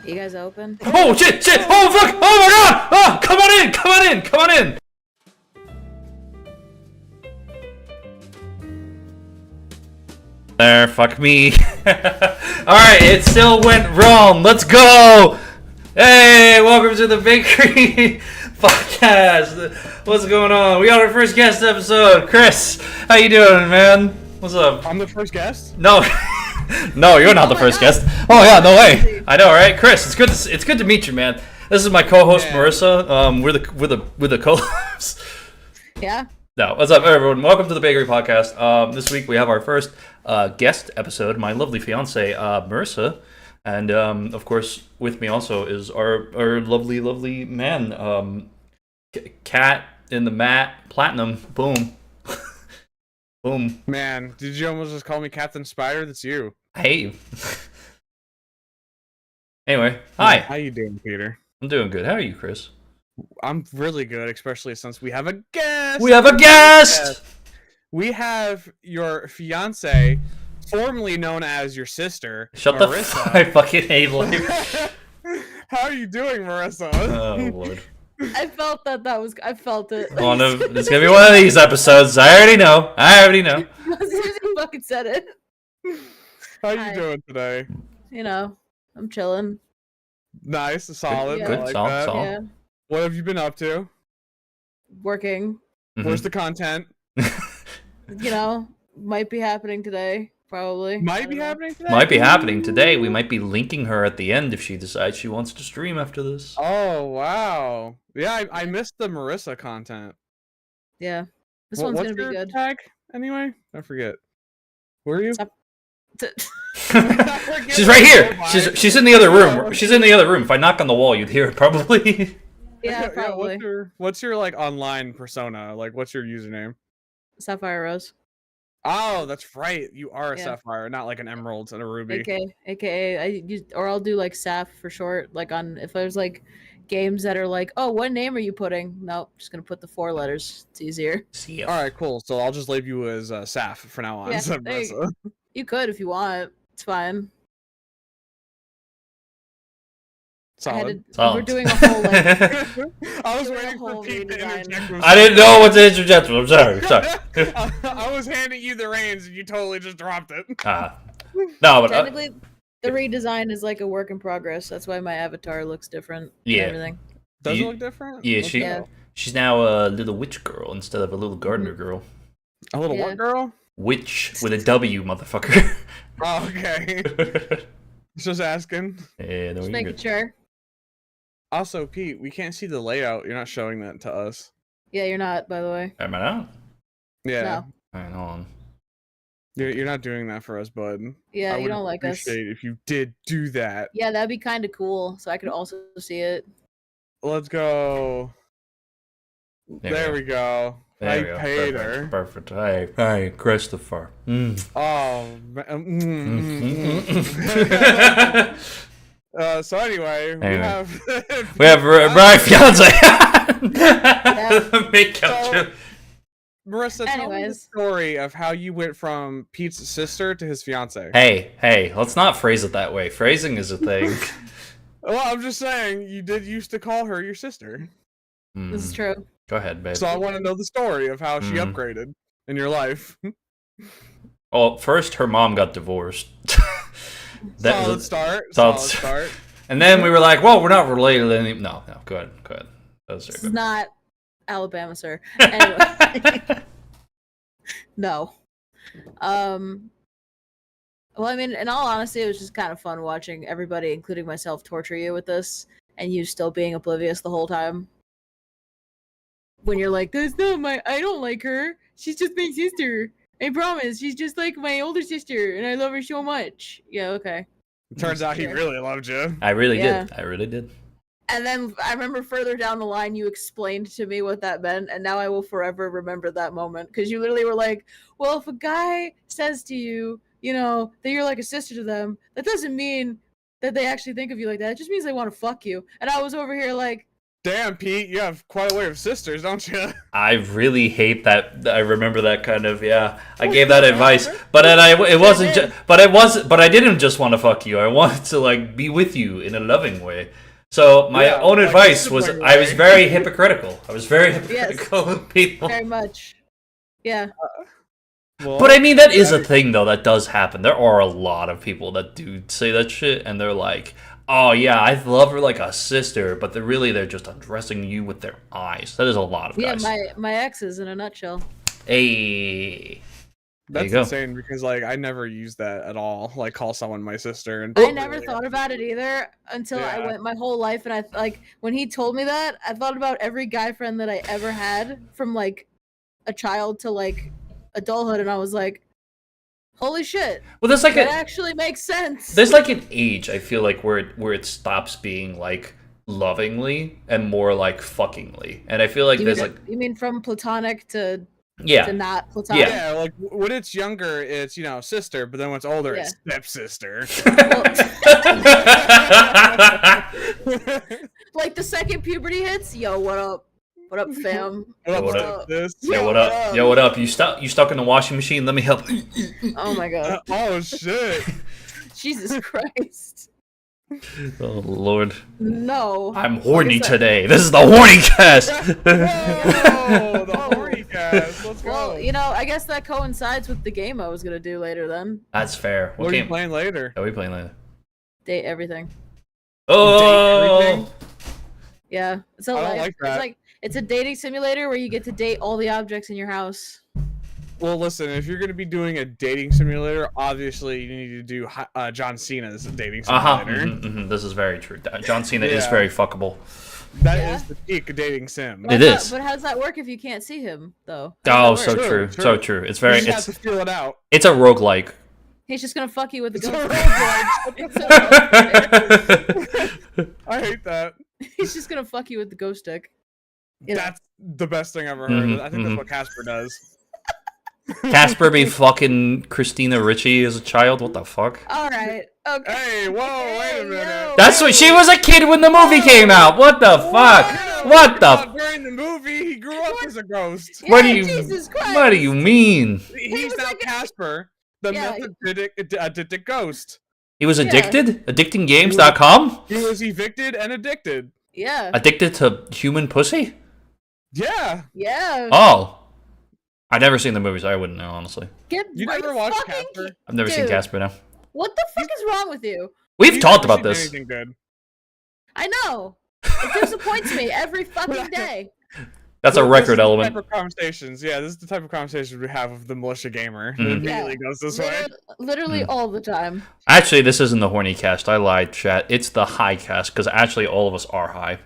You guys open? Oh shit! Oh fuck! Oh my god! Oh, come on in! Come on in! Come on in! There, fuck me. Alright, it still went wrong. Let's go! Hey, welcome to the bakery podcast. What's going on? We got our first guest episode. Chris, how you doing, man? What's up? I'm the first guest? No. No, you're not the first guest. Oh yeah, no way. I know, right? Chris, it's good to meet you, man. This is my co-host Marissa. We're the Co-Loafs. Yeah. No, what's up, everyone? Welcome to the Bakery Podcast. This week we have our first guest episode. My lovely fiance, Marissa, and of course, with me also is our lovely man, Cat in the Mat Platinum. Boom. Boom. Man, did you almost just call me Captain Spider? That's you. I hate you. Anyway, hi. How you doing, Peter? I'm doing good. How are you, Chris? I'm really good, especially since we have a guest. We have a guest! We have your fiance, formerly known as your sister, Shut Marissa. the fuck! I fucking hate life. How are you doing, Marissa? Oh, Lord. I felt I felt it. It's gonna be one of these episodes. I already know. As soon as you fucking said it. How you Hi. doing today? You know, I'm chilling. Nice, solid. Yeah. Good, I like solid, that. solid. Yeah. What have you been up to? Working. Where's the content? You know, might be happening today. Probably. Might be happening today? Might be happening today. We might be linking her at the end if she decides she wants to stream after this. Oh, wow. Yeah, I missed the Marissa content. Yeah. This one's What's gonna be your good. tag anyway? I forget. Where are you? She's right here. She's in the other room. She's in the other room. If I knock on the wall, you'd hear her probably. Yeah, probably. What's your like online persona? Like, what's your username? Sapphire Rose. Oh, that's right. You are a Yeah. sapphire, not like an emerald and a ruby. AKA I'll do like Saf for short. Like if there's like games that are like, oh, what name are you putting? Nope, just gonna put the 4 letters. It's easier. See ya. All right, cool. So I'll just label you as Saf for now on. Yeah, So there you Marissa. You could if you want. It's fine. Solid. We're doing a whole like. I was doing a waiting for whole Pete to redesign. interject. I didn't know what to interject. I'm sorry. I was handing you the reins and you totally just dropped it. No, but Technically, the redesign is like a work in progress. That's why my avatar looks different. Yeah. And everything. Does it look different? Yeah, Let's go. she's now a little witch girl instead of a little gardener girl. A little Yeah. what girl? Witch with a W, motherfucker. Oh, okay. Just asking. Yeah, no, Just you're making good. sure. Also, Pete, we can't see the layout. You're not showing that to us. Yeah, you're not, by the way. Am I not? Yeah. No. Alright, hold on. You're not doing that for us, bud. Yeah, I you would don't like us. appreciate if you did do that. Yeah, that'd be kind of cool. So I could also see it. Let's go. There we go. There we I go. paid Perfect. her. Perfect. Hey, Christopher. Oh. So anyway, We have my fiance. Makeup So- joke. Marissa, tell me the Anyways. story of how you went from Pete's sister to his fiance. Hey, let's not phrase it that way. Phrasing is a thing. Well, I'm just saying, you did used to call her your sister. This is true. Go ahead, babe. So I want to know the story of how she upgraded in your life. Well, first her mom got divorced. Solid start. solid Solid start. And then we were like, well, we're not related anymore. No, go ahead. That was This very is not Alabama, sir. Anyway. No. Well, I mean, in all honesty, it was just kind of fun watching everybody, including myself, torture you with this, and you still being oblivious the whole time. When you're like, "That's not I don't like her. She's just my sister. I promise. She's just like my older sister, and I love her so much." Yeah, okay. It turns out he really loved you. I really Yeah. did. I really did. And then I remember further down the line, you explained to me what that meant, and now I will forever remember that moment. Because you literally were like, well, if a guy says to you, you know, that you're like a sister to them, that doesn't mean that they actually think of you like that. It just means they want to fuck you. And I was over here like, Damn, Pete, you have quite a way of sisters, don't you? I really hate that. I remember that kind of, yeah. I gave that advice, but then it wasn't. But I didn't just want to fuck you. I wanted to like be with you in a loving way. So my own advice was I was very hypocritical. I was very hypocritical with people. Very much. Yeah. Well, But I mean, that is a thing though. That does happen. There are a lot of people that do say that shit, and they're like, "Oh yeah, I love her like a sister," but they're just undressing you with their eyes. That is a lot of guys. Yeah, my exes in a nutshell. Hey, there that's you go. insane because like I never used that at all. Like call someone my sister, and I never thought about it either until I Yeah. went my whole life, and I like when he told me that, I thought about every guy friend that I ever had from like a child to like adulthood, and I was like, holy shit. Well, there's like That actually makes sense. there's like an age I feel like where it stops being like lovingly and more like fuckingly, and I feel like there's like you mean from platonic to yeah. not platonic? yeah, like when it's younger, it's sister, but then when it's older, it's stepsister. Like the second puberty hits, yo, what up? What up, fam? What up? Yo, what up? Yo, what up? You stuck in the washing machine? Let me help. Oh my god. Oh shit! Jesus Christ. Oh Lord. No. I'm horny Like I said- today. This is the horny cast. Oh, the horny cast. Let's go. Well, I guess that coincides with the game I was gonna do later then. That's fair. what are you game playing later? are we playing later? Date everything. Oh, everything? Yeah. It's a I don't life. like that. It's a dating simulator where you get to date all the objects in your house. Well, listen, if you're gonna be doing a dating simulator, obviously you need to do John Cena's dating simulator. This is very true. John Cena is Yeah. very fuckable. That Yeah. is the peak of dating sim. It is. But how does that work if you can't see him though? Oh, How does that so work? true. True. So true. It's You very. just have to feel it out. It's a roguelike. He's just gonna fuck you with the It's a ghost. roguelike. I hate that. He's just gonna fuck you with the ghost stick. You know. That's the best thing I've ever heard. Mhm, I think mhm. that's what Casper does. Casper be fucking Christina Ricci as a child. What the fuck? All right. Okay. Hey, whoa, wait a minute. yo. That's what she was a kid when the movie came out. What the fuck? What the? During the movie, he grew up as a ghost. What do Yeah, you? Jesus Christ. What do you mean? He's was now like a- Casper, the Yeah, addicted ghost. He was Yeah. addicted. Addictinggames.com. He was evicted and addicted. Yeah. Addicted to human pussy. Yeah. Yeah. Oh, I've never seen the movies. I wouldn't know honestly. Get You right never watched fucking Casper? I've never seen Dude. Casper now. What the fuck is wrong with you? We've He's talked never about seen this. anything good. I know. It disappoints me every fucking day. That's a Well, record this is the element. type of conversations. Yeah, this is the type of conversations we have with the Militia Gamer. It Mhm. immediately goes this way. Literally all the time. Actually, this isn't the horny cast. I lied, chat. It's the high cast because actually all of us are high.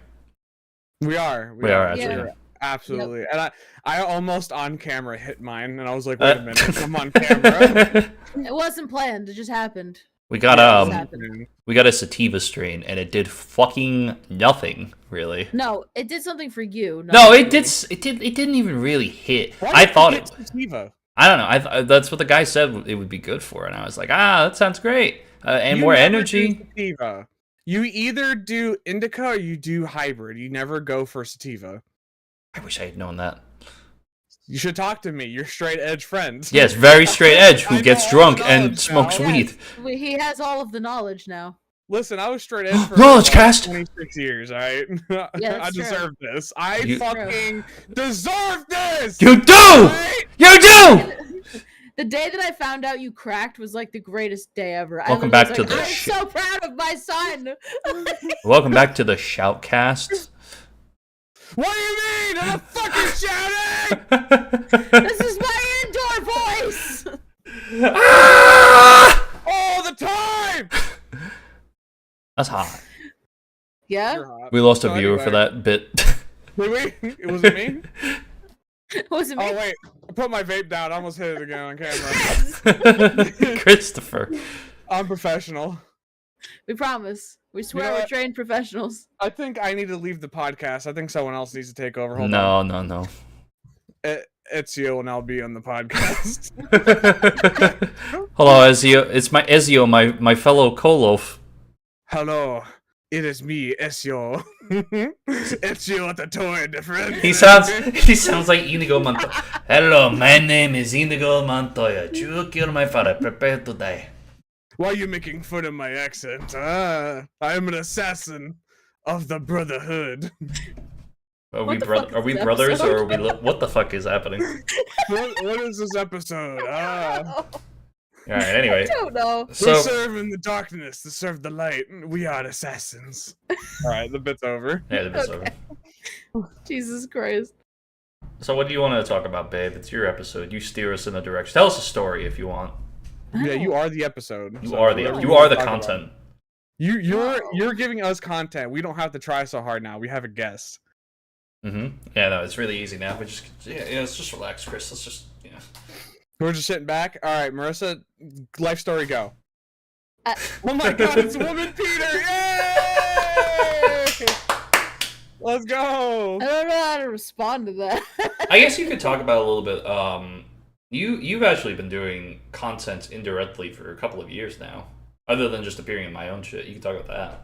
We are. We are actually. Yeah. Yeah. Absolutely. And I almost on camera hit mine, and I was like, wait a minute, I'm on camera. It wasn't planned. It just happened. we got Yeah, it happened. we got a sativa strain and it did fucking nothing really. No, it did something for you. not No, for it me. did. It did. It didn't even really hit. Why I did thought you it. get sativa? I don't know. That's what the guy said it would be good for, and I was like, that sounds great. And You more never energy. do sativa. You either do indica or you do hybrid. You never go for sativa. I wish I had known that. You should talk to me. You're straight edge friend. Yes, very straight edge who I gets know all drunk the and knowledge smokes now. weed. He has all of the knowledge now. Listen, I was straight edge for Knowledge like cast. 26 years, alright? Yeah, I that's true. deserve this. I You- fucking deserve this! You do. Right? You do. The day that I found out you cracked was like the greatest day ever. I Welcome literally back was to like, the I'm shit. so proud of my son. Welcome back to the Shoutcast. What do you mean? I'm not fucking shouting! This is my indoor voice. All the time! That's hot. Yeah, You're hot. We lost a So viewer for anyway. that bit. Did we? It wasn't me? was it me? Oh, wait. I put my vape down. I almost hit it again on camera. Christopher. I'm professional. We promise. We swear know we're what? trained professionals. I think I need to leave the podcast. I think someone else needs to take over. Hold No, on. no, no. It's you, and I'll be on the podcast. Hello, Ezio. It's my Ezio, my fellow Co-Loaf. Hello. It is me, Ezio. Ezio the toy different. He sounds like Inigo Montoya. Hello, my name is Inigo Montoya. You kill my father. Prepare to die. Why are you making fun of my accent? I am an assassin of the Brotherhood. Are we brothers or are we? What the fuck is happening? What is this episode? All right. Anyway, I don't know. so we serve in the darkness to serve the light. We are assassins. All right, the bit's over. yeah, the bit's over. Jesus Christ. So what do you want to talk about, babe? It's your episode. You steer us in a direction. Tell us a story if you want. Yeah, you are the episode. You so are the content. You're giving us content. We don't have to try so hard now. We have a guest. Mm-hmm. Yeah, no, it's really easy now. Let's just relax, Chris. Let's just We're just sitting back. All right, Marissa, life story, go. Oh my God, it's Woman Peter! Yay! Let's go. I don't know how to respond to that. I guess you could talk about a little bit. You've actually been doing content indirectly for a couple of years now, other than just appearing in my own shit. You can talk about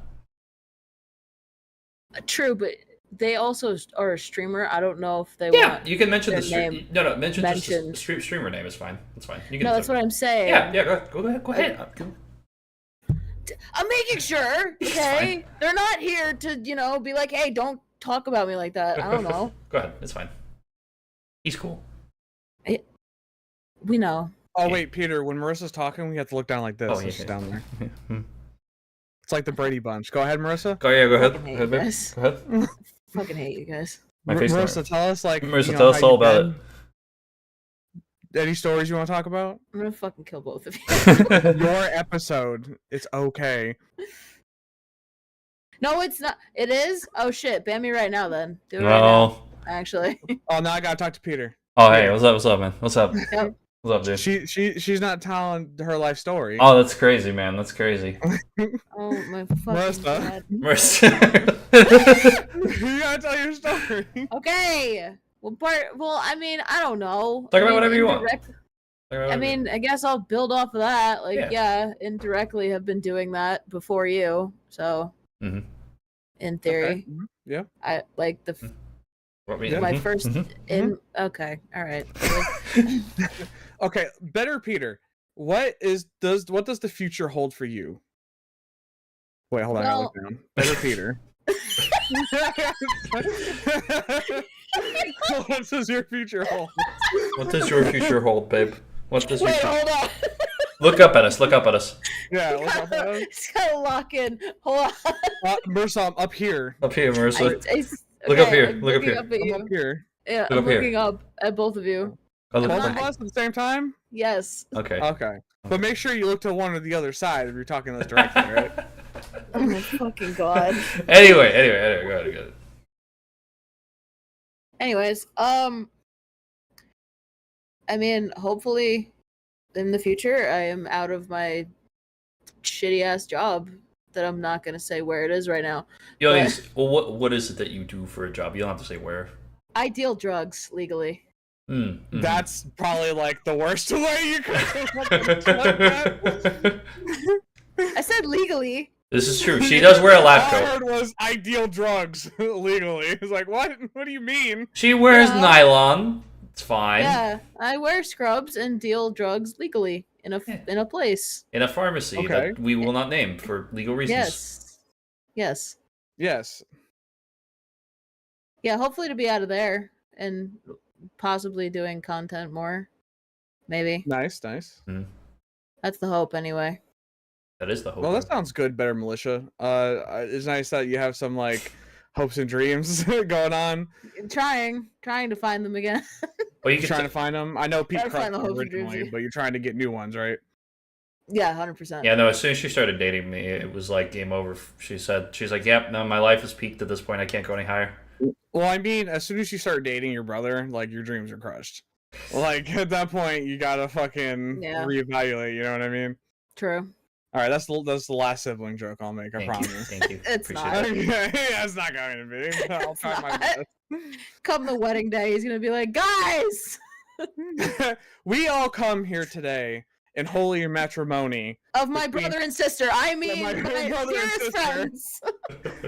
that. True, but they also are a streamer. I don't know if they want. You can mention the name. No, mention just the streamer name is fine. That's fine. You can. No, that's what I'm saying. Yeah. Go ahead. I'm making sure. Okay, they're not here to be like, hey, don't talk about me like that. I don't know. Go ahead. It's fine. He's cool. We know. Oh wait, Peter. When Marissa's talking, we have to look down like this. Oh, yeah. She's down there. It's like the Brady Bunch. Go ahead, Marissa. Go ahead. Go ahead. Fucking hate you guys. Marissa, tell us tell us all about it. Any stories you want to talk about? I'm gonna fucking kill both of you. Your episode. It's okay. No, it's not. It is? Oh shit, ban me right now then. Do it No. right now. Actually. Oh, now I gotta talk to Peter. Oh, hey, what's up, man? What's up? Yep. What's up, dude? She's not telling her life story. Oh, that's crazy, man. That's crazy. Oh my fucking God. Mercy. You gotta tell your story. Okay. Well, I mean, I don't know. Talk about whatever you want. I mean, I guess I'll build off of that. Like, yeah, indirectly have been doing that before you. So, in theory, okay. Yeah. I like my first Okay, all right. Okay, better Peter. What does the future hold for you? Wait, hold on. I look down. Better Peter. What does your future hold? What does your future hold, babe? What does your future hold on. Look up at us. Yeah, look up at us. It's gotta lock in. Hold on. Marissa, I'm up here. Up here, Marissa. Look up here. I'm Look up here. I'm up here. Yeah, I'm looking up at both of you. Both of us at the same time? Yes. Okay. But make sure you look to one or the other side if you're talking this direction, right? Oh my fucking God. Anyway, go ahead. Anyways, I mean, hopefully in the future I am out of my shitty ass job that I'm not gonna say where it is right now. What is it that you do for a job? You don't have to say where. I deal drugs legally. That's probably like the worst way you could like that. I said legally. This is true. She does wear a lab coat. All I heard was I deal drugs legally. It's like, what? What do you mean? She wears nylon. It's fine. Yeah, I wear scrubs and deal drugs legally in a place. In a pharmacy that we will not name for legal reasons. Yes. Yeah, hopefully to be out of there and possibly doing content more. Maybe. Nice. That's the hope anyway. That is the hope. Well, that sounds good, better Militia. It's nice that you have some like hopes and dreams going on. Trying to find them again. Well, you're trying to find them. I know Pete crushed them them originally, but you're trying to get new ones, right? Yeah, 100%. Yeah, no. As soon as she started dating me, it was like game over. She's like, "Yep, no, my life has peaked at this point. I can't go any higher." Well, I mean, as soon as you start dating your brother, like your dreams are crushed. Like at that point, you gotta fucking reevaluate. You know what I mean? True. All right, that's the last sibling joke I'll make. I promise. Thank you. It's Appreciate not. Yeah, it's not going to be. I'll try my best. Come the wedding day, he's gonna be like, guys. We all come here today in holy matrimony of my brother and sister. I mean, my my brother and dearest sister. friends.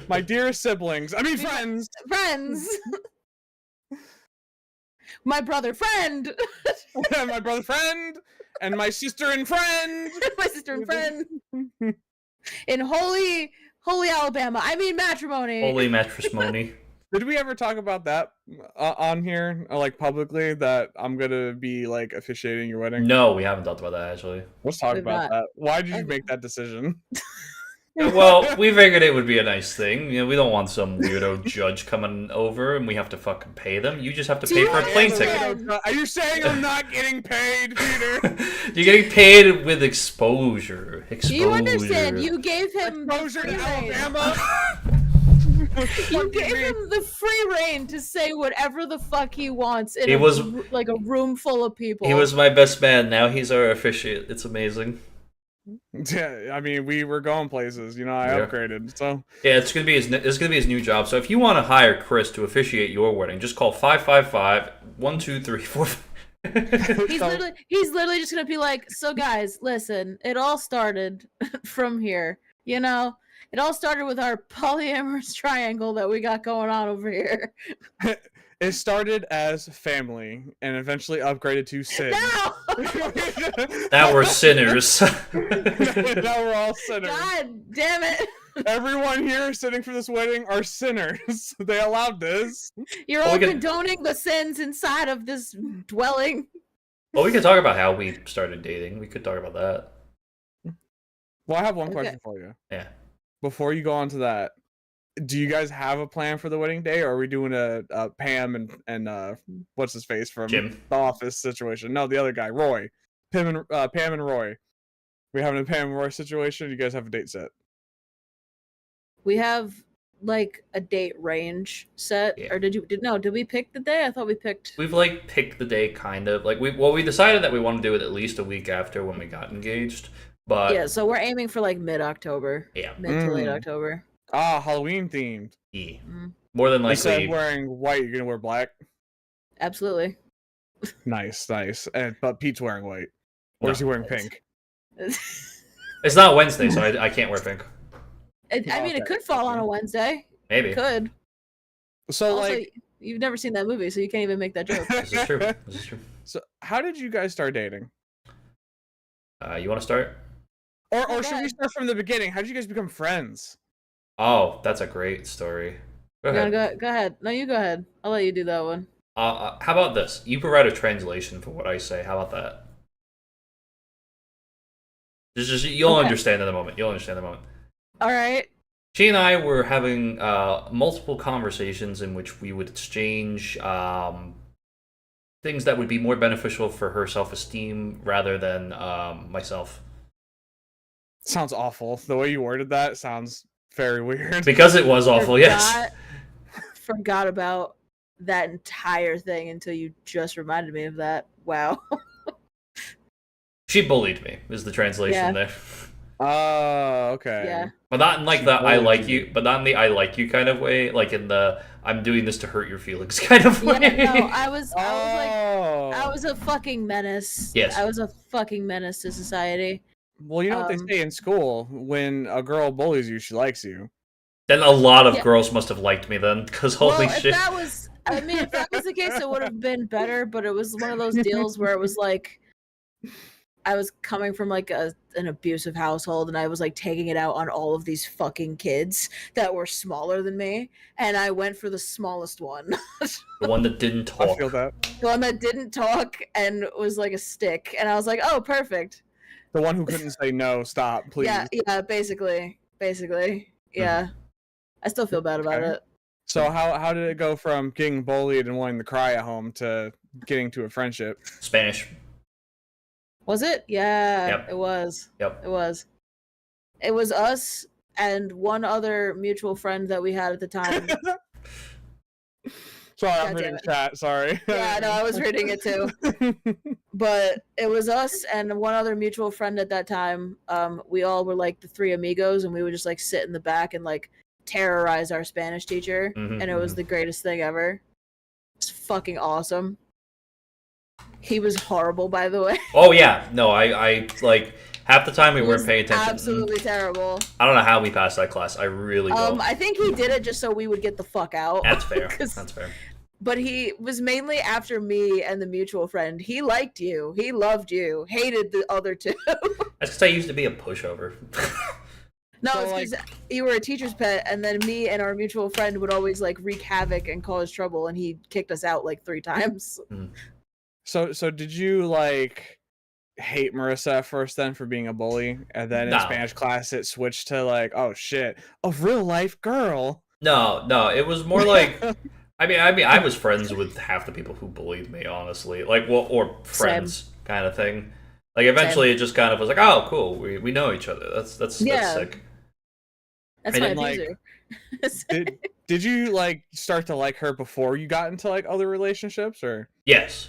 my dearest siblings. I mean, friends. Friends. My brother friend. my brother friend and my sister and friend. My sister and friend. In holy Alabama. I mean matrimony. Holy matrimony. Did we ever talk about that on here, or like publicly, that I'm gonna be like officiating your wedding? No, we haven't talked about that actually. Let's talk We've about not. that. Why did you Okay. make that decision? Well, we figured it would be a nice thing. You know, we don't want some weirdo judge coming over and we have to fucking pay them. You just have to Do pay you for a plane understand? ticket. Are you saying I'm not getting paid, Peter? You're getting paid with exposure. Do you understand? You gave him Exposure to the free rein. Alabama. You gave him the free rein to say whatever the fuck he wants in like a room full of people. He was my best man. Now he's our officiate. It's amazing. Yeah, I mean, we were going places. You know, I upgraded. So yeah, it's gonna be his new job. So if you want to hire Chris to officiate your wedding, just call 555-12345. He's literally just gonna be like, so guys, listen, it all started from here. You know, it all started with our polyamorous triangle that we got going on over here. it started as family and eventually upgraded to sin. No! Now we're sinners. Now we're all sinners. God damn it! Everyone here sitting for this wedding are sinners. They allowed this. You're all condoning the sins inside of this dwelling. Well, we could talk about how we started dating. We could talk about that. Well, I have one question for you. Yeah. Before you go on to that, do you guys have a plan for the wedding day, or are we doing a Pam and what's his face from Jim. The Office situation? No, the other guy, Roy. Pam and Roy. We having a Pam and Roy situation? You guys have a date set? We have like a date range set, or did we pick the day? I thought we picked. We've like picked the day, kind of like we decided that we want to do it at least a week after when we got engaged. But yeah, so we're aiming for like mid-October. Yeah, mid to late October. Ah, Halloween themed. Yeah. More than likely. Instead of wearing white, you're gonna wear black. Absolutely. Nice. But Pete's wearing white, or is he wearing pink? It's not Wednesday, so I can't wear pink. I mean, it could fall on a Wednesday. Maybe. It could. So, also, like, you've never seen that movie, so you can't even make that joke. This is true. This is true. So, how did you guys start dating? You want to start? Or should we start from the beginning? How did you guys become friends? Oh, that's a great story. Go ahead. Go ahead. No, you go ahead. I'll let you do that one. How about this? You provide a translation for what I say. How about that? You'll understand in a moment. You'll understand in a moment. All right. She and I were having multiple conversations in which we would exchange things that would be more beneficial for her self-esteem rather than myself. Sounds awful. The way you worded that sounds very weird. Because it was awful, yes. Forgot about that entire thing until you just reminded me of that. Wow. She bullied me, is the translation there. Oh, okay. Yeah. But not in like the I like you, but not in the I like you kind of way, like in the I'm doing this to hurt your feelings kind of way. Yeah, no, I was a fucking menace. Yes. I was a fucking menace to society. Well, you know what they say in school? When a girl bullies you, she likes you. Then a lot of girls must have liked me then, because holy shit. If that was the case, it would have been better, but it was one of those deals where it was like, I was coming from like an abusive household, and I was like taking it out on all of these fucking kids that were smaller than me, and I went for the smallest one. The one that didn't talk. I feel that. The one that didn't talk and was like a stick, and I was like, oh, perfect. The one who couldn't say no, stop, please. Yeah, basically. Yeah. I still feel bad about it. So how did it go from getting bullied and wanting to cry at home to getting to a friendship? Spanish. Was it? Yeah, Yep. It was. Yep. It was. It was us and one other mutual friend that we had at the time. Sorry, I'm reading chat. Sorry. Yeah, no, I was reading it too. But it was us and one other mutual friend at that time. We all were like the three amigos, and we would just like sit in the back and like terrorize our Spanish teacher, and it was the greatest thing ever. It's fucking awesome. He was horrible, by the way. Oh yeah, no, I like half the time we weren't paying attention. Absolutely terrible. I don't know how we passed that class. I really don't. I think he did it just so we would get the fuck out. That's fair. That's fair. But he was mainly after me and the mutual friend. He liked you. He loved you. Hated the other two. That's because I used to be a pushover. No, So, it's because you were a teacher's pet, and then me and our mutual friend would always like wreak havoc and cause trouble, and he kicked us out like 3 times. So did you like hate Marissa at first then for being a bully, and then in Spanish class it switched to like, oh shit, a real life girl? No, it was more like. I mean, I was friends with half the people who bullied me, honestly. Like, well, or friends kind of thing. Like, eventually, it just kind of was like, oh, cool, we know each other. That's sick. That's my abuser. Did you like start to like her before you got into like other relationships, or? Yes,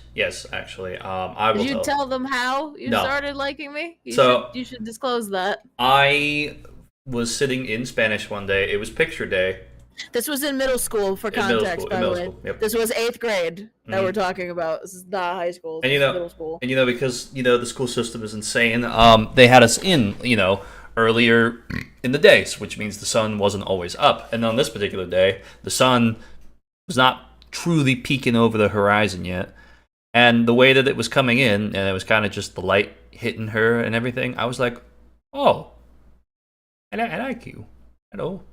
actually. I will. Did you tell them how you started liking me? You should disclose that. I was sitting in Spanish one day. It was picture day. This was in middle school, for context, by the way. Yep. This was 8th grade that we're talking about. This is not high school. This is middle school. And because the school system is insane. They had us in earlier in the days, which means the sun wasn't always up. And on this particular day, the sun was not truly peeking over the horizon yet. And the way that it was coming in, and it was kind of just the light hitting her and everything, I was like, oh, I like you. Hello.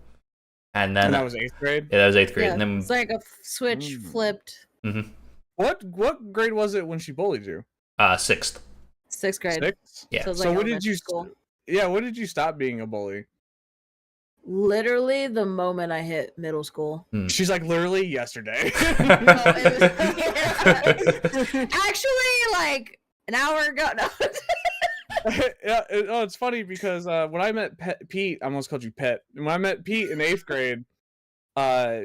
And then that was 8th grade? Yeah, that was 8th grade. Yeah, and then it's like a switch flipped. Mm-hmm. What grade was it when she bullied you? 6th. 6th grade. 6th? Yeah. So what did you school? Yeah, when did you stop being a bully? Literally the moment I hit middle school. She's like, literally yesterday. Actually, like an hour ago. No. Yeah, it's funny because when I met Pete, I almost called you Pet. When I met Pete in 8th grade,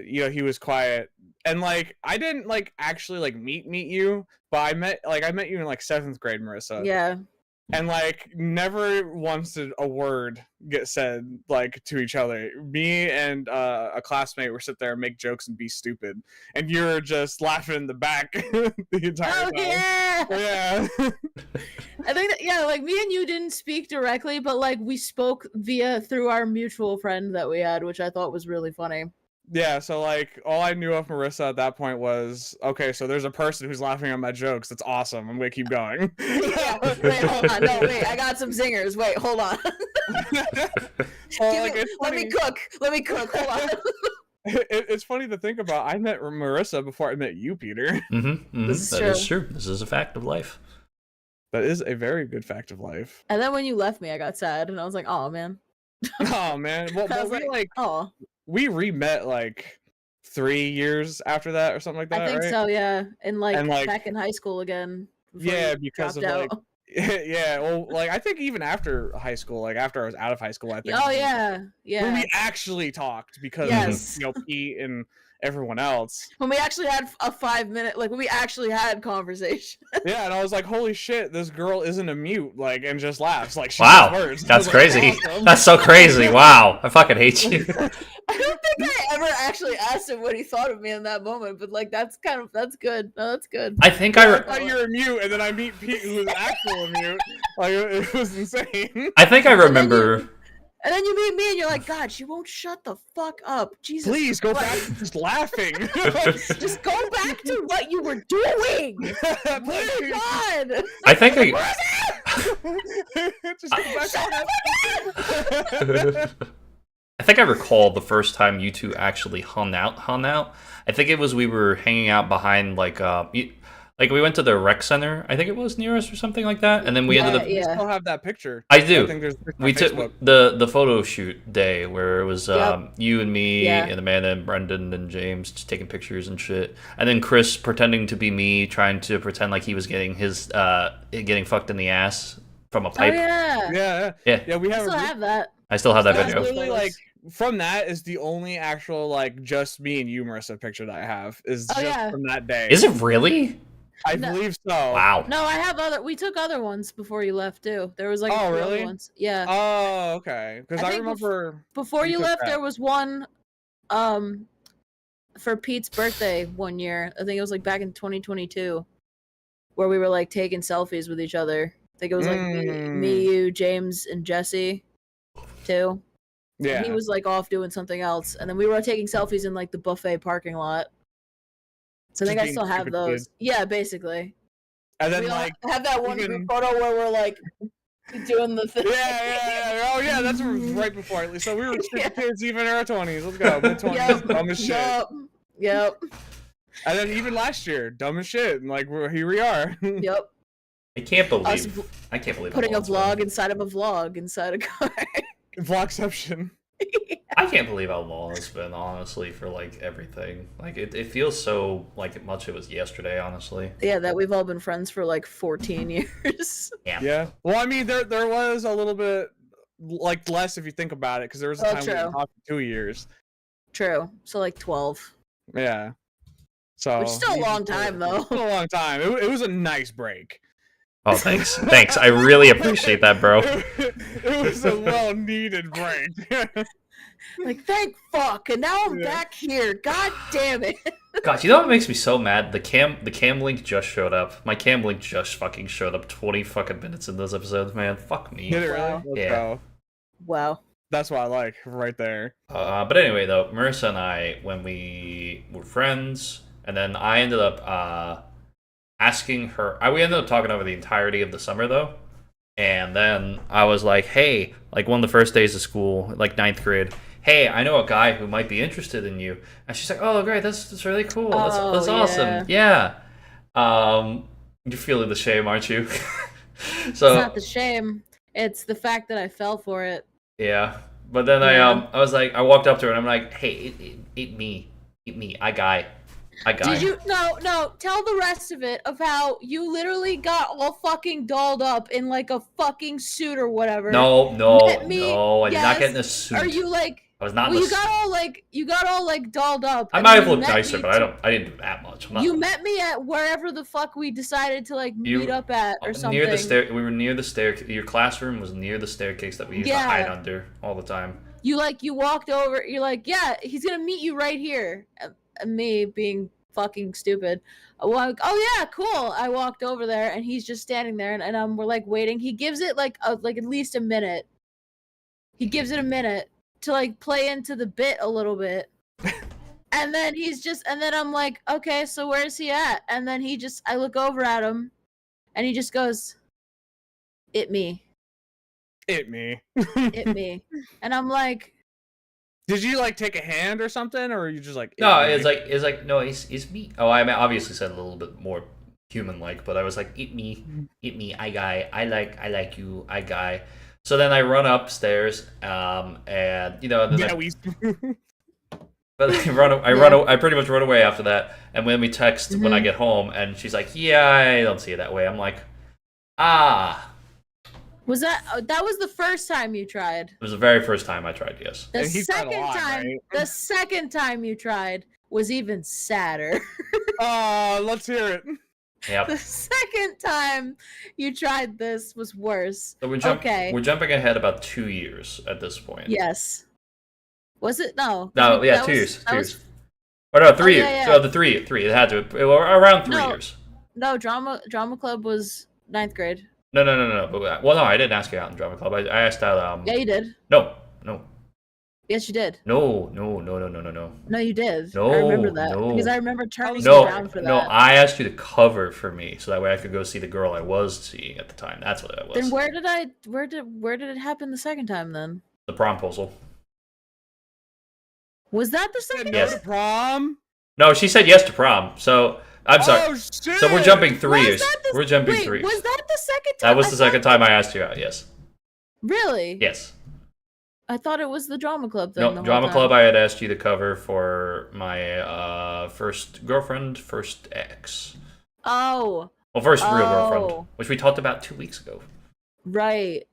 he was quiet, and like I didn't like actually like meet you, but I met you in like 7th grade, Marissa. Yeah. And like never once did a word get said like to each other. Me and a classmate were sit there and make jokes and be stupid, and you were just laughing in the back the entire time. Yeah. I think that, like me and you didn't speak directly, but like we spoke through our mutual friend that we had, which I thought was really funny. Yeah, so like all I knew of Marissa at that point was, okay, so there's a person who's laughing at my jokes. That's awesome. I'm gonna keep going. Yeah, wait, hold on. No, wait, I got some zingers. Wait, hold on. Let me cook. Hold on. It's funny to think about. I met Marissa before I met you, Peter. This is true. This is a fact of life. That is a very good fact of life. And then when you left me, I got sad, and I was like, "Oh man." Oh man. Well, but we re-met like 3 years after that or something like that. I think right? so, yeah. And like back in high school again. Yeah, because of like yeah, well, like I think even after high school, like after I was out of high school, I think. Oh yeah. When we actually talked because Pete and everyone else. When we actually had a 5-minute, like when we actually had conversation. Yeah, and I was like, holy shit, this girl isn't a mute, like, and just laughs. Like, she wow, words. That's crazy. Awesome. That's so crazy. Wow, I fucking hate you. I don't think I ever actually asked him what he thought of me in that moment, but like that's good. No, that's good. I think I thought you were a mute, and then I meet Pete, who was actual mute. Like, it was insane. I think I remember. And then you meet me and you're like, God, she won't shut the fuck up. Jesus Please go Christ. back to just laughing. Just go back to what you were doing. Please, God. I think just go back I think I recall the first time you two actually hung out. I think it was we were hanging out behind like we went to the rec center, I think it was near us or something like that, and then we ended up. You still have that picture. I do. I think there's we took the photo shoot day where it was you and me and Amanda and Brendan and James just taking pictures and shit, and then Chris pretending to be me, trying to pretend like he was getting his getting fucked in the ass from a pipe. Oh, yeah. We have that. I still have that video. Literally, like from that is the only actual like just me and you, Marissa, picture that I have is just from that day. Is it really? I believe so. Wow. No, I have we took other ones before you left too. There was like other ones. Yeah. Oh, okay. Because I remember before you left, there was one for Pete's birthday one year. I think it was like back in 2022. where we were like taking selfies with each other. I think it was like me, you, James, and Jesse, too. Yeah. And he was like off doing something else, and then we were taking selfies in like the buffet parking lot. So I think I still have those. Kids. Yeah, basically. And then we like have that one group photo where we're like doing the thing. Yeah. Oh yeah, that's right before. So we were stupid kids, even in our 20s. Let's go, mid 20s, dumb as shit. Yep. And then even last year, dumb as shit, and like here we are. Yep. I can't believe putting a vlog inside of a vlog inside a car. Vlogception. I can't believe how long it's been, honestly, for like everything. Like it feels so like much it was yesterday, honestly. Yeah, that we've all been friends for like 14 years. Yeah. Well, I mean, there was a little bit like less if you think about it, because there was a time we were talking 2 years. True. So like 12. Yeah. So. Which is still a long time, though. Still a long time. It was a nice break. Oh, thanks. Thanks. I really appreciate that, bro. It was a well-needed break. Like, thank fuck, and now I'm back here. God damn it. Gosh, you know what makes me so mad? The cam link just showed up. My cam link just fucking showed up 20 fucking minutes in this episode, man. Fuck me. Did it really? Yeah. Go. Wow. That's what I like right there. But anyway, though, Marissa and I, when we were friends, and then I ended up asking her. We ended up talking over the entirety of the summer, though. And then I was like, hey, like one of the first days of school, like 9th grade, hey, I know a guy who might be interested in you. And she's like, oh, great, that's really cool. That's awesome. Yeah. You're feeling the shame, aren't you? So it's not the shame. It's the fact that I fell for it. Yeah. But then I was like, I walked up to her and I'm like, hey, eat me, I guy. Did you? No. Tell the rest of it of how you literally got all fucking dolled up in like a fucking suit or whatever. No. I did not get in a suit. Are you like? I was not. Well, you got all like dolled up. I might have looked nicer, but I didn't do that much. You met me at wherever the fuck we decided to like meet up at or something. Near the stair. We were near the stair. Your classroom was near the staircase that we used to hide under all the time. You walked over. You're like, yeah, he's gonna meet you right here. And me being fucking stupid. Like, oh yeah, cool. I walked over there and he's just standing there and we're like waiting. He gives it like at least a minute. He gives it a minute to like play into the bit a little bit. And then I'm like, okay, so where's he at? And then I look over at him and he just goes, it me. It me. And I'm like, did you like take a hand or something, or are you just like? No, it's like no, it's me. Oh, I obviously said a little bit more human-like, but I was like, eat me, I guy, I like you, I guy. So then I run upstairs, and you know, but I pretty much run away after that. And when we text when I get home, and she's like, yeah, I don't see it that way. I'm like, Was that was the first time you tried? It was the very first time I tried, yes. The second time you tried was even sadder. Let's hear it. Yep. The second time you tried this was worse. So we're jumping ahead about 2 years at this point. Yes. Was it? No. No, yeah, 2 years. 2 years. Or no, 3 years. Yeah. So the three. It had to. Around 3 years. No, drama club was 9th grade. No. Well, no, I didn't ask you out in drama club. I asked out. Yeah, you did. No. Yes, you did. No. No, you did. No, I remember that because I remember turning you down for that. No, I asked you to cover for me so that way I could go see the girl I was seeing at the time. That's what it was. Then where did it happen the second time then? The promposal. Was that the second? Yes. No to prom? No, she said yes to prom. So I'm sorry. Oh, shit. So we're jumping 3 years. We're jumping 3 years. Was that the second time? That was the second time I asked you out. Yes. Really? Yes. I thought it was the drama club thing. No, drama club. I had asked you to cover for my first girlfriend, first ex. Oh. Well, first real girlfriend, which we talked about 2 weeks ago. Right.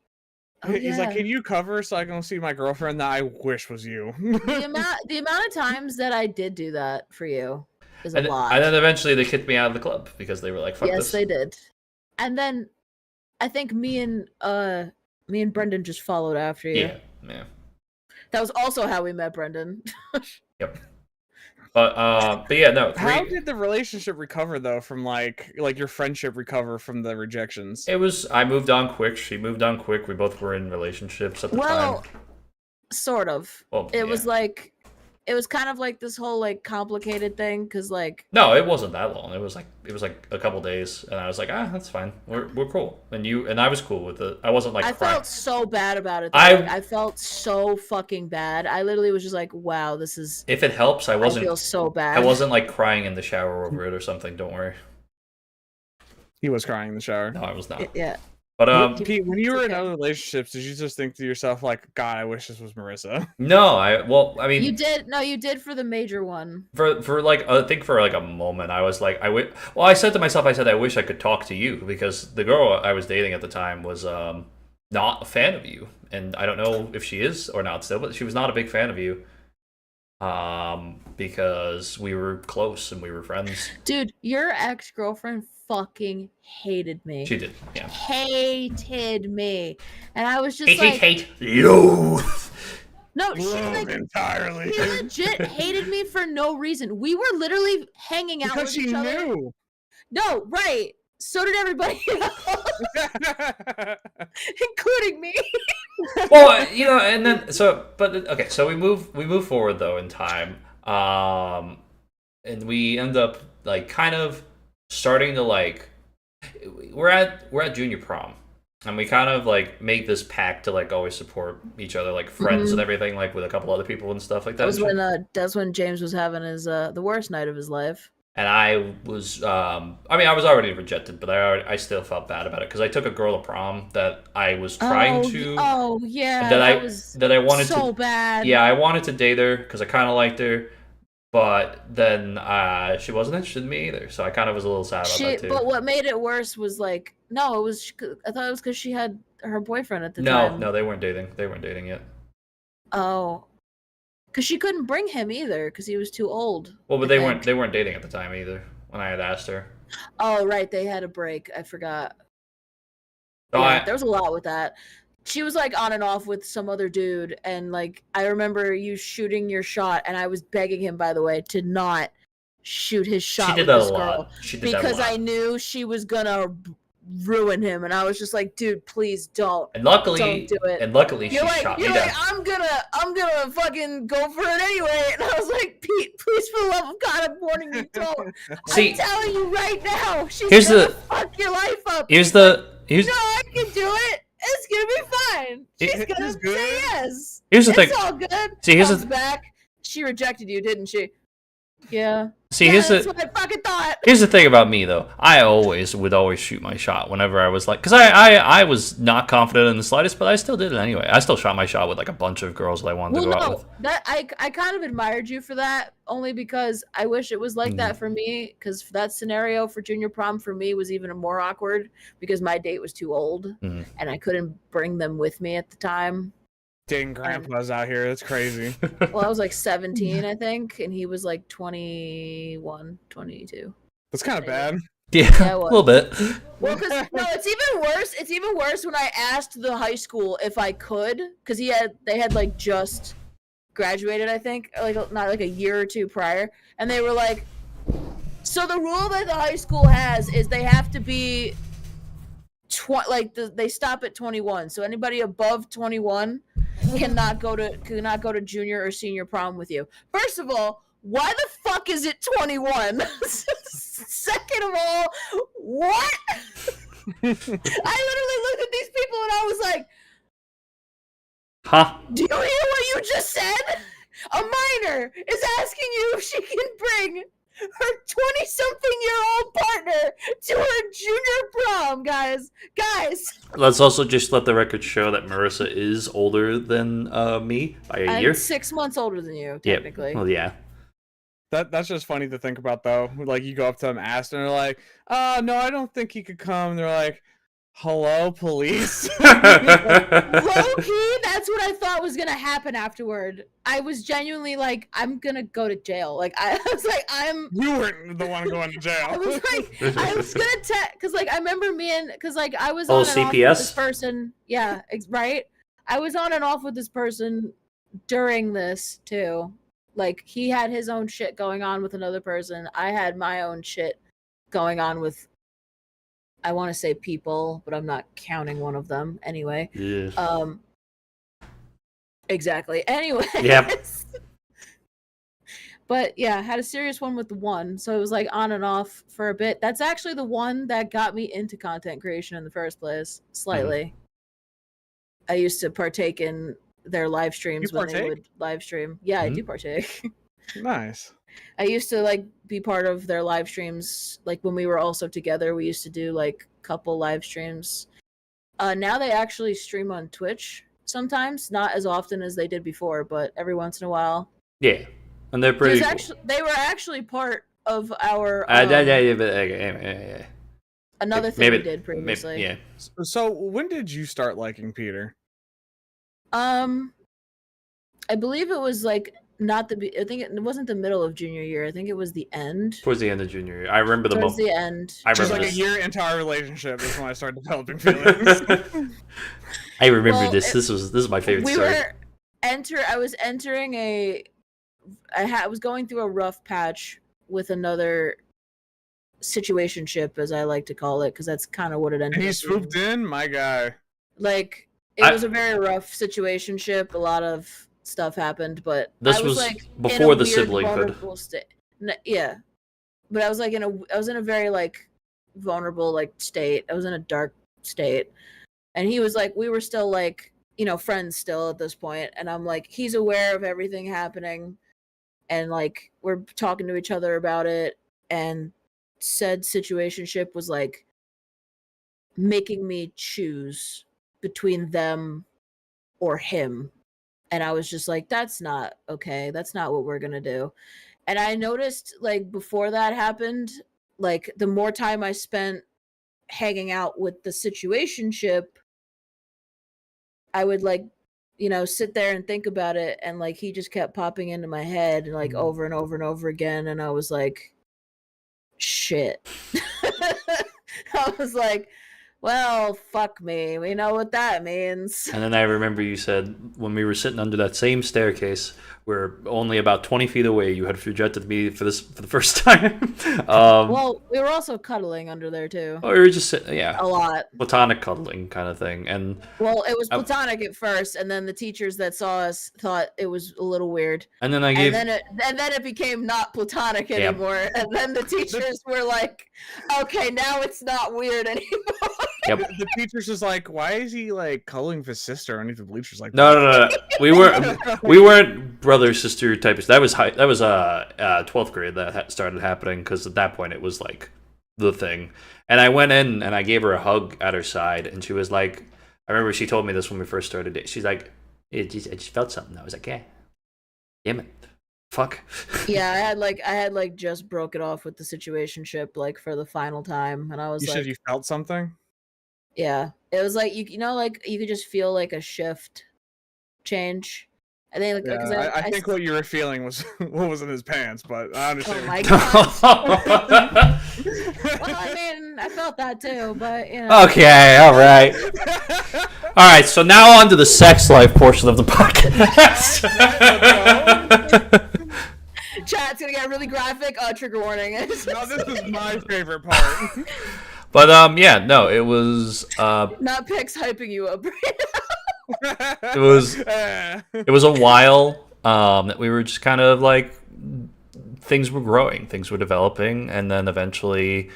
Oh, He's like, can you cover so I can see my girlfriend that I wish was you? the amount of times that I did do that for you is a lot. And then eventually they kicked me out of the club because they were like, fuck this. Yes, they did. And then I think me and Brendan just followed after you. Yeah. That was also how we met Brendan. Yep. But yeah, no. How did the relationship recover though from like your friendship recover from the rejections? It was. I moved on quick. She moved on quick. We both were in relationships at the time. Sort of. Well, it was like, it was kind of like this whole like complicated thing because like. No, it wasn't that long. It was like a couple days, and I was like, that's fine. We're cool. And I was cool with it. I wasn't like. I felt so bad about it. I felt so fucking bad. I literally was just like, wow, this is. If it helps, I feel so bad. I wasn't like crying in the shower over it or something. Don't worry. He was crying in the shower. No, I was not. Yeah. But Pete, when you were in other relationships, did you just think to yourself like, God, I wish this was Marissa? No, I mean, you did. No, you did for the major one. For like, I think for like a moment, I was like, I said to myself, I wish I could talk to you because the girl I was dating at the time was not a fan of you, and I don't know if she is or not still, but she was not a big fan of you. Because we were close and we were friends. Dude, your ex-girlfriend fucking hated me. She did, yeah. Hated me. And I was just hate you. No, she like entirely. She legit hated me for no reason. We were literally hanging out because with each other. Knew. No, right. So did everybody else. Including me. Well, and then so we move forward though in time. And we end up like kind of starting to like we're at junior prom. And we kind of like make this pact to like always support each other, like friends and everything, like with a couple other people and stuff like that. That's when James was having his the worst night of his life. And I was, I was already rejected, but I still felt bad about it because I took a girl to prom that I was trying to. Oh yeah, that I wanted so bad. Yeah, I wanted to date her because I kind of liked her, but then she wasn't interested in me either. So I kind of was a little sad about that too. But what made it worse was like, no, it was. I thought it was because she had her boyfriend at the time. No, they weren't dating. They weren't dating yet. Oh. Because she couldn't bring him either, because he was too old. Well, but they weren't dating at the time either. When I had asked her. Oh right, they had a break. I forgot. Oh, yeah, there was a lot with that. She was like on and off with some other dude, and like I remember you shooting your shot, and I was begging him, by the way, to not shoot his shot. She did that a lot. She did that a lot. Because I knew she was gonna ruin him, and I was just like, dude, please don't. And luckily, don't do it. And luckily, she shot me down. I'm gonna fucking go for it anyway. And I was like, Pete, please, for the love of God, I'm warning you, don't. I'm telling you right now, she's gonna fuck your life up. No, I can do it. It's gonna be fine. She's gonna say yes. Here's the thing. It's all good. See, here's back. She rejected you, didn't she? Yeah. See, that's what I fucking thought. Here's the thing about me, though. I would always shoot my shot whenever I was like, because I was not confident in the slightest, but I still did it anyway. I still shot my shot with like a bunch of girls that I wanted to go out with. I kind of admired you for that, only because I wish it was like that for me. Because that scenario for junior prom for me was even more awkward because my date was too old and I couldn't bring them with me at the time. Dating grandpas out here. That's crazy. Well, I was like 17, I think, and he was like 21, 22. That's kind of bad. Yeah, a little bit. Well, because no, it's even worse. It's even worse when I asked the high school if I could, because they had like just graduated, I think, like not like a year or two prior, and they were like, so the rule that the high school has is they have to be they stop at 21, so anybody above 21 cannot go to junior or senior prom with you. First of all, why the fuck is it 21? Second of all, what? I literally looked at these people and I was like, huh? Do you hear what you just said? A minor is asking you if she can bring her 20-something-year-old partner to her junior prom, guys. Let's also just let the record show that Marissa is older than me by a year. 6 months older than you, technically. Well, yeah. That's just funny to think about, though. Like, you go up to them, ask, and they're like, no, I don't think he could come. And they're like, hello, police. Low-key, that's what I thought was gonna happen afterward. I was genuinely like, I'm gonna go to jail. Like, I was like, You weren't the one going to jail. I was like, I was gonna because like I remember because like I was on and CPS? off with this person. Yeah, right. I was on and off with this person during this too. like he had his own shit going on with another person. I had my own shit going on with, I want to say people, but I'm not counting one of them anyway. Yeah. Exactly. Anyway. Yep. But yeah, had a serious one with the one, so it was like on and off for a bit. That's actually the one that got me into content creation in the first place, slightly. I used to partake in their live streams when they would live stream. Yeah, I do partake. Nice. I used to like be part of their live streams, like when we were also together. We used to do like couple live streams. Now they actually stream on Twitch sometimes, not as often as they did before, but every once in a while. Yeah. And they're pretty cool. They were actually part of our another thing we did previously. Yeah. So when did you start liking Peter? I believe it was like I think it wasn't the middle of junior year. I think it was the end. Towards the end of junior year. I remember Towards the end. Just like a year into our relationship is when I started developing feelings. I remember this. This is my favorite story. I was entering I was going through a rough patch with another situationship, as I like to call it, because that's kind of what it ended up being. He swooped in, my guy. Like, it was a very rough situationship. A lot of stuff happened, but this was like before the siblinghood. Yeah, but I was like I was in a very like vulnerable like state. I was in a dark state, and he was like, we were still like, you know, friends still at this point, and I'm like, he's aware of everything happening. And like we're talking to each other about it, and said situationship was like making me choose between them or him. And I was just like, that's not okay. That's not what we're gonna do. And I noticed like before that happened, like the more time I spent hanging out with the situationship, I would like, you know, sit there and think about it, and like he just kept popping into my head and like over and over and over again, and I was like, shit. I was like, well, fuck me, we know what that means. And then I remember you said when we were sitting under that same staircase, we're only about 20 feet away, you had rejected me for the first time. Well, we were also cuddling under there too. Oh, we were just sitting, yeah, a lot, platonic cuddling kind of thing. And well, it was platonic at first, and then the teachers that saw us thought it was a little weird. And then and then it became not platonic anymore. And then the teachers were like, okay, now it's not weird anymore. Yep. The teacher's just like, why is he like cuddling his sister underneath the bleachers? Like, no. We weren't brother sister type. That was 12th grade that started happening, because at that point it was like the thing. And I went in and I gave her a hug at her side, and she was like, I remember she told me this when we first started it. She's like, I just felt something. I was like, yeah, damn it. Fuck. Yeah, I had just broke it off with the situationship like for the final time, and I was you said you felt something? Yeah, it was like you know, like you could just feel like a shift change. I think, yeah, I think what you were feeling was what was in his pants, but I understand. Oh my god. Well, I mean, I felt that too, but you know. Okay, all right. All right, so now on to the sex life portion of the podcast. Chat's gonna get really graphic. Trigger warning. No, this is my favorite part. But yeah, no, it was not Pix hyping you up right now. It was a while that we were just kind of like, things were growing, things were developing, and then eventually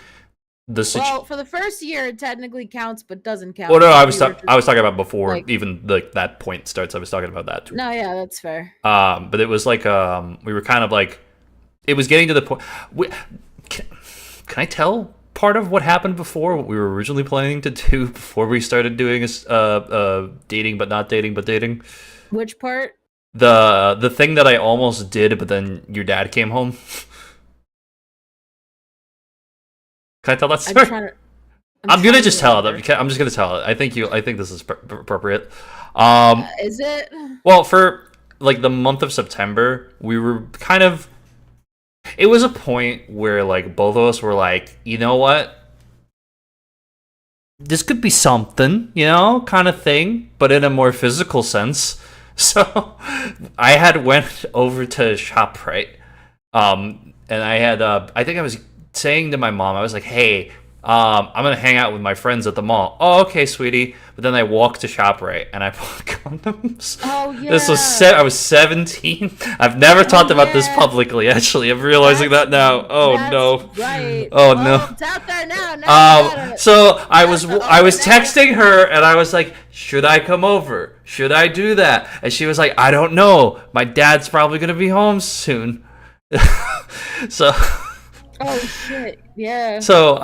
well, for the first year it technically counts but doesn't count. Well, no, I was talking about before like, even like that point starts. I was talking about that too. No, yeah, that's fair. But it was like we were kind of like, it was getting to the point. Can I tell part of what happened before, what we were originally planning to do before we started doing dating but not dating but dating? Which part? The thing that I almost did, but then your dad came home. Can I tell that story? I'm gonna just tell it. I'm just gonna tell it. I think this is appropriate. Is it? Well, for like the month of September, we were kind of. It was a point where like both of us were like, you know what? This could be something, you know, kind of thing, but in a more physical sense. So I had went over to ShopRite, and I had I think I was saying to my mom, I was like, "Hey, I'm gonna hang out with my friends at the mall." "Oh, okay, sweetie." But then I walked to ShopRite and I bought condoms. Oh yeah. This was I was 17. I've never talked about this publicly. Actually, I'm realizing that now. Oh no. Right. Oh no. It's out there now. So I was texting her and I was like, "Should I come over? Should I do that?" And she was like, "I don't know. My dad's probably gonna be home soon." So. Oh shit! Yeah. So we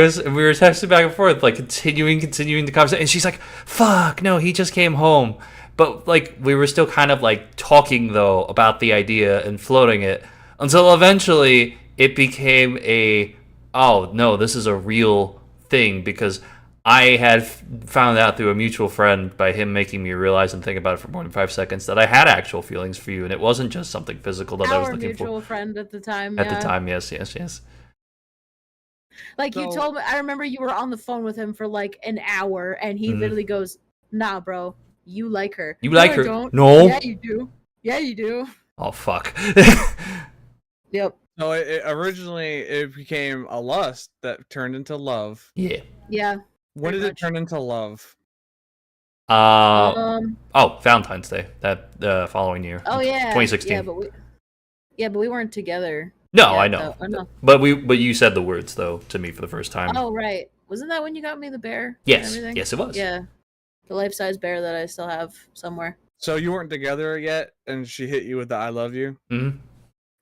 were texting back and forth, like continuing the conversation, and she's like, "Fuck, no, he just came home." But like we were still kind of like talking though about the idea and floating it until eventually it became oh no, this is a real thing, because I had found out through a mutual friend by him making me realize and think about it for more than 5 seconds that I had actual feelings for you, and it wasn't just something physical that I was looking for. Our mutual friend at the time. At the time, yes. Like you told me, I remember you were on the phone with him for like an hour, and he literally goes, "Nah, bro, you like her. You like her? Don't. No. Yeah, you do. Yeah, you do." Oh fuck. Yep. So originally it became a lust that turned into love. Yeah. Yeah. When did it turn into love? Valentine's Day, that following year. Oh yeah. 2016. But we weren't together. No, yet, I know. Oh, no. But you said the words though to me for the first time. Oh right. Wasn't that when you got me the bear? Yes. Yes, it was. Yeah. The life-size bear that I still have somewhere. So you weren't together yet, and she hit you with the "I love you." Mm-hmm.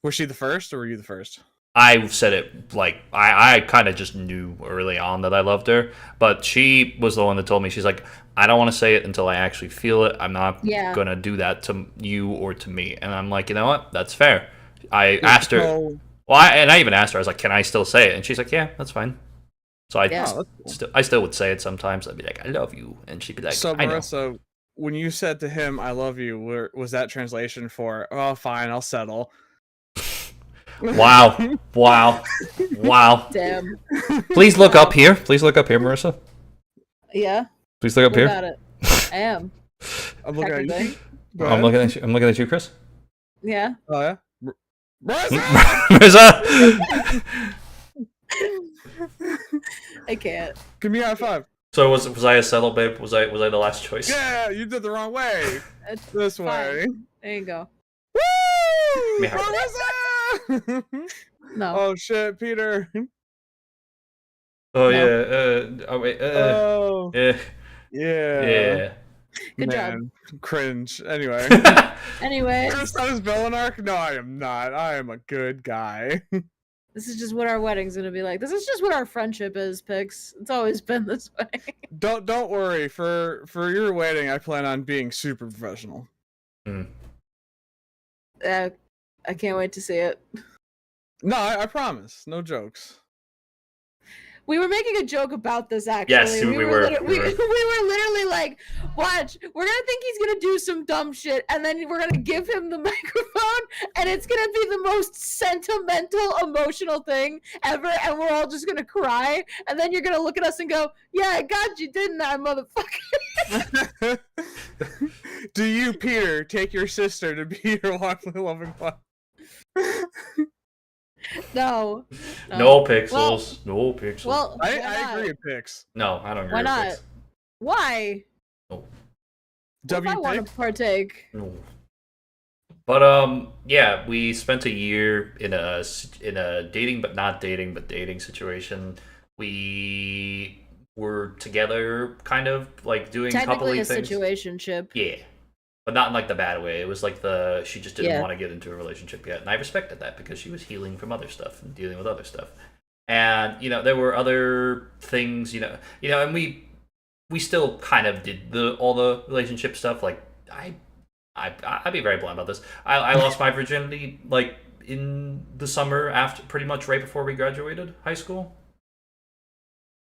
Was she the first, or were you the first? I said it like I kind of just knew early on that I loved her, but she was the one that told me. She's like, "I don't want to say it until I actually feel it. I'm not gonna do that to you or to me." And I'm like, you know what? That's fair. I asked her. Well, I even asked her. I was like, "Can I still say it?" And she's like, "Yeah, that's fine." So I still would say it sometimes. I'd be like, "I love you," and she'd be like, "So I know." Marissa, when you said to him, "I love you," was that translation for "Oh, fine, I'll settle"? Wow. Damn. Please look up here, Marissa. Yeah. Please look up here. Got it. I am. I'm looking at you. I'm looking at you, Chris. Yeah. Oh yeah. Marissa. I can't. Give me a high five. So was I a settle, babe? Was I the last choice? Yeah, you did the wrong way. It's this fine. way. There you go. Woo! Marissa! No. Oh shit, Peter. Oh No. yeah. Oh wait. Yeah. Yeah. Good Man, job. Cringe. Anyway. Anyway. Chris, that is Bellinark? No, I am not. I am a good guy. This is just what our wedding's gonna be like. This is just what our friendship is, Pix. It's always been this way. Don't worry. For your wedding, I plan on being super professional. I can't wait to see it. No, I promise. No jokes. We were making a joke about this actually. Yes, we were. We were literally like, watch, we're gonna think he's gonna do some dumb shit, and then we're gonna give him the microphone, and it's gonna be the most sentimental, emotional thing ever, and we're all just gonna cry, and then you're gonna look at us and go, "Yeah, I got you, didn't I, motherfucker?" Do you, Peter, take your sister to be your loving one? No. No pixels. No pixels. Well, I agree with Pix. No, I don't agree Why with not? Pix. Why? No. If I want to partake. No. But yeah, we spent a year in a dating but not dating but dating situation. We were together, kind of like doing Technically coupley a things. situationship. Yeah, but not in like the bad way. It was like she just didn't want to get into a relationship yet, and I respected that because she was healing from other stuff and dealing with other stuff. And there were other things, and we still kind of did all the relationship stuff. Like I'd be very blunt about this. I lost my virginity like in the summer after, pretty much right before we graduated high school.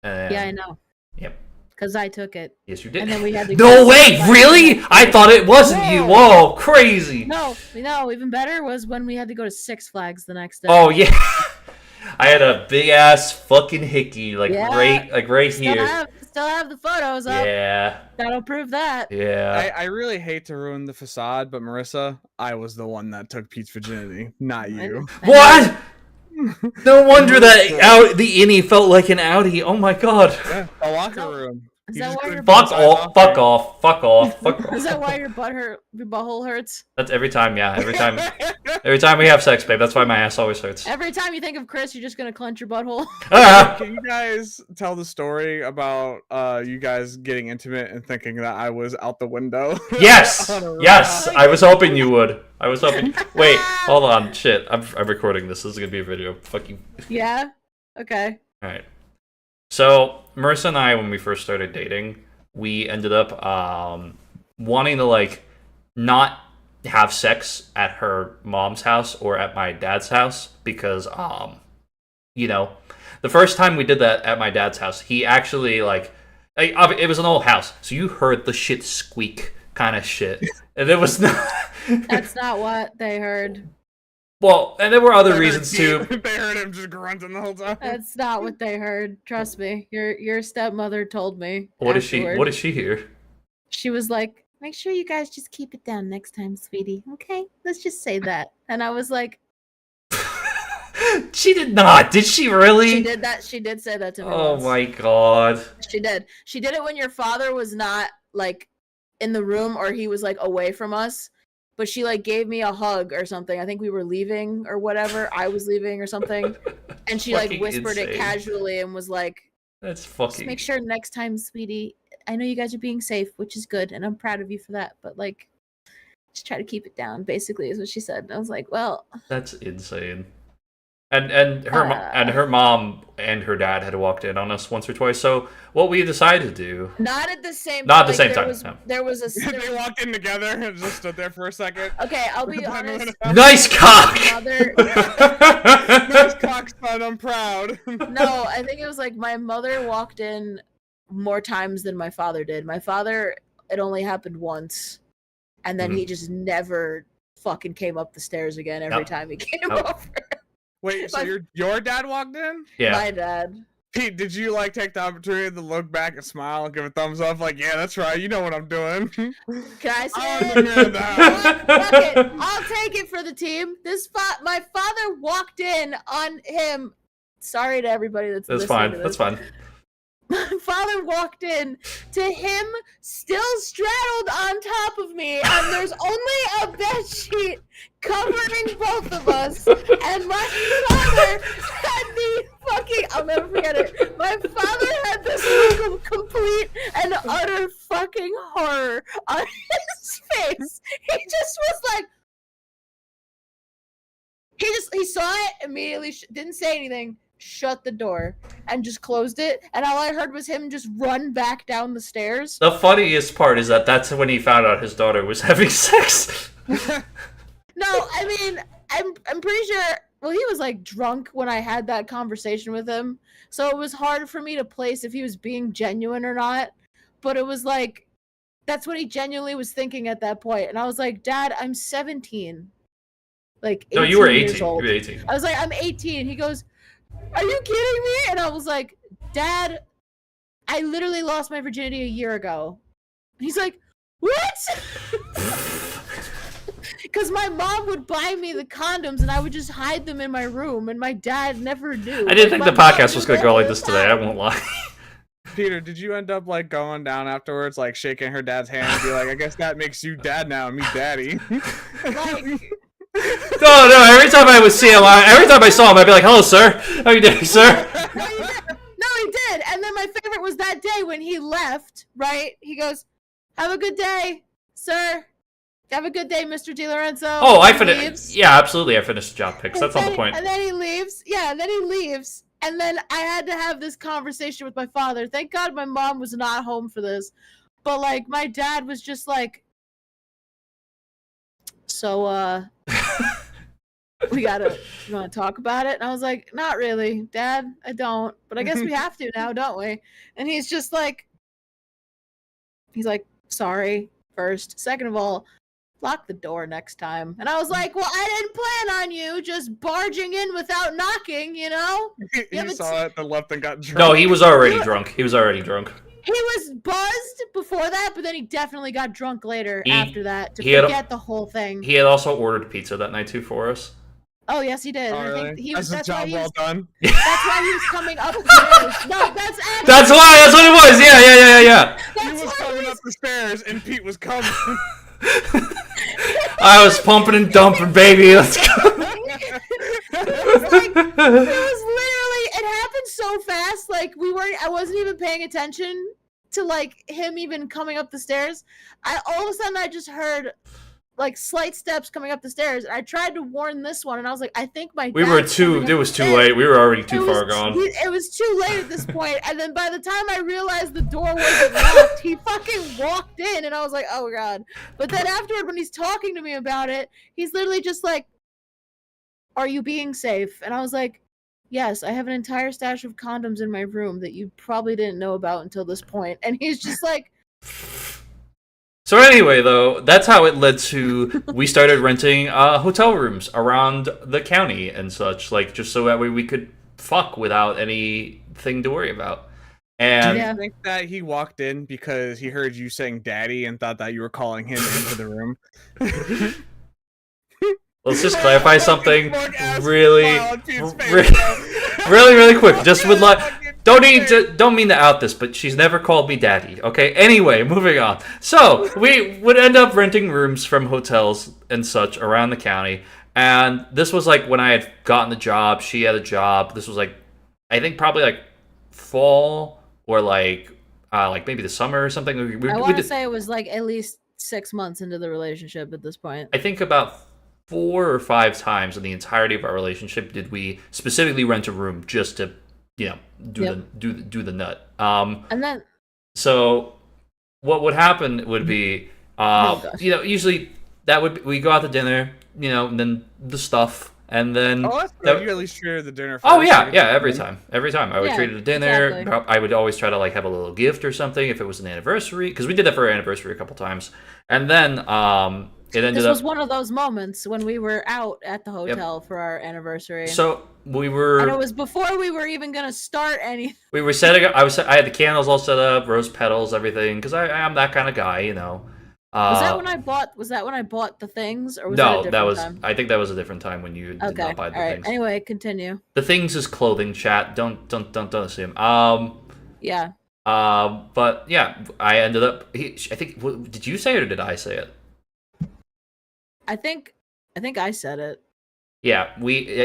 Yeah, I know. Yep. Because I took it. Yes, you did. And then we had to. No way! Really? I thought it wasn't you. Whoa, crazy. No. Even better was when we had to go to Six Flags the next day. Oh yeah. I had a big ass fucking hickey, right here. Still still have the photos up. Yeah. That'll prove that. Yeah. I really hate to ruin the facade, but Marissa, I was the one that took Pete's virginity, not you. What? No wonder that the innie felt like an outie. Oh my god. Yeah, the locker room. Is that why your Fuck off. Fuck off. Fuck off. Fuck off. Is that why your butthole hurts? That's every time, yeah. Every time we have sex, babe. That's why my ass always hurts. Every time you think of Chris, you're just gonna clench your butthole. Can you guys tell the story about you guys getting intimate and thinking that I was out the window? Yes! Yes! I was hoping you would. I was hoping. Wait, hold on. Shit. I'm recording this. This is gonna be a video. Fuck you. Yeah? Okay. Alright. So, Marissa and I, when we first started dating, we ended up wanting to, like, not have sex at her mom's house or at my dad's house because, you know, the first time we did that at my dad's house, he actually, like, it was an old house, so you heard the shit squeak kind of shit. And it was not... That's not what they heard. Well, and there were other reasons too. They heard him just grunting the whole time. That's not what they heard. Trust me. Your stepmother told me. What is she hear? She was like, make sure you guys just keep it down next time, sweetie. Okay? Let's just say that. And I was like, she did not. Did she really? She did that. She did say that to me. Oh once. my god. She did. She did it when your father was not like in the room or he was like away from us. But she like gave me a hug or something. I think we were leaving or whatever. I was leaving or something. And she like whispered it casually and was like, that's fucking... just make sure next time, sweetie, I know you guys are being safe, which is good. And I'm proud of you for that. But like, just try to keep it down, basically, is what she said. And I was like, well... That's insane. And her mom and her dad had walked in on us once or twice. So what we decided to do... Not at the same time. Not at the same time. There was a... They walked in together and just stood there for a second. Okay, I'll be honest. Nice cock! Nice cock, son. I'm proud. No, I think it was like my mother walked in more times than my father did. My father, it only happened once. And then he just never fucking came up the stairs again every time he came over. Wait, so your dad walked in? Yeah. My dad. Pete, did you like take the opportunity to look back and smile and give a thumbs up? Like, yeah, that's right. You know what I'm doing. Can I say I'm the man now. Fuck it. I'll take it for the team. My father walked in on him. Sorry to everybody that's listening fine. to this. That's fine. My father walked in to him still straddled on top of me, and there's only a bed sheet covering both of us. And my father had the fucking, I'll never forget it. My father had this look of complete and utter fucking horror on his face. He just was like, he saw it immediately, didn't say anything. Shut the door and just closed it, and all I heard was him just run back down the stairs. The funniest part is that that's when he found out his daughter was having sex. No, I mean, I'm pretty sure. Well, he was like drunk when I had that conversation with him, so it was hard for me to place if he was being genuine or not. But it was like that's what he genuinely was thinking at that point, and I was like, Dad, I'm 17. Like, no, you were 18. Years old. You were 18. I was like, I'm 18. He goes, are you kidding me? And I was like, Dad, I literally lost my virginity a year ago. And he's like, what? Because my mom would buy me the condoms and I would just hide them in my room, and my dad never knew. I didn't think the podcast was going to go like this today. I won't lie. Peter, did you end up like going down afterwards, like shaking her dad's hand and be like, I guess that makes you dad now and me daddy? Like... No, every time I would see him, every time I saw him, I'd be like, hello, sir. How are you doing, sir? No, he did. And then my favorite was that day when he left, right? He goes, have a good day, sir. Have a good day, Mr. DiLorenzo. Oh, I finished. Yeah, absolutely. I finished job picks. That's on the point. And then he leaves. Yeah, and then he leaves. And then I had to have this conversation with my father. Thank God my mom was not home for this. But, like, my dad was just like, so, you want to talk about it? And I was like, not really, Dad, I don't. But I guess we have to now, don't we? And he's just like, sorry, first. Second of all, lock the door next time. And I was like, well, I didn't plan on you just barging in without knocking, you know? He saw it, then left and got drunk. No, he was already drunk. He was already drunk. He was buzzed before that, but then he definitely got drunk later after that to forget the whole thing. He had also ordered pizza that night too for us. Oh yes, he did. Oh, really? I think he was. That's a job well done. That's why he was coming up the stairs. No, that's actually. That's why. That's what it was. Yeah. He was coming up the stairs, and Pete was coming. I was pumping and dumping, baby. Let's go. It was literally. It happened so fast. Like I wasn't even paying attention to like him even coming up the stairs. All of a sudden I just heard like slight steps coming up the stairs. And I tried to warn this one, and I was like, I think my. We were too. It was too late. We were already too far gone. It was too late at this point. And then by the time I realized the door wasn't locked, he fucking walked in, and I was like, oh god. But then afterward, when he's talking to me about it, he's literally just like, "Are you being safe?" And I was like, yes, I have an entire stash of condoms in my room that you probably didn't know about until this point. And he's just like. So anyway, though, that's how it led to we started renting hotel rooms around the county and such, like just so that way we could fuck without anything to worry about. And do you think that he walked in because he heard you saying "daddy" and thought that you were calling him into the room? Let's just clarify something really quick. Just would like. Don't mean to out this, but she's never called me daddy, okay? Anyway, moving on. So, we would end up renting rooms from hotels and such around the county, and this was like when I had gotten the job, she had a job. This was like, I think probably like fall or like maybe the summer or something. I want to say it was like at least 6 months into the relationship at this point. I think about 4 or 5 times in the entirety of our relationship did we specifically rent a room just to do the nut. And then so what would happen would be usually we go out to dinner, and then the stuff, and then you at least treated the dinner first. Oh yeah, every time I would treat it a dinner. Exactly. I would always try to like have a little gift or something if it was an anniversary, because we did that for our anniversary a couple times, and then this was one of those moments when we were out at the hotel for our anniversary. So we were. And it was before we were even gonna start anything. We were setting up. I had the candles all set up, rose petals, everything, because I am that kind of guy, Was that when I bought the things, or was no? that That was. time? I think that was a different time when you did not buy the things. Anyway, continue. The things is clothing. Chat. Don't assume. Yeah. But yeah, I ended up. I think. Did you say it or did I say it? I think I said it. Yeah,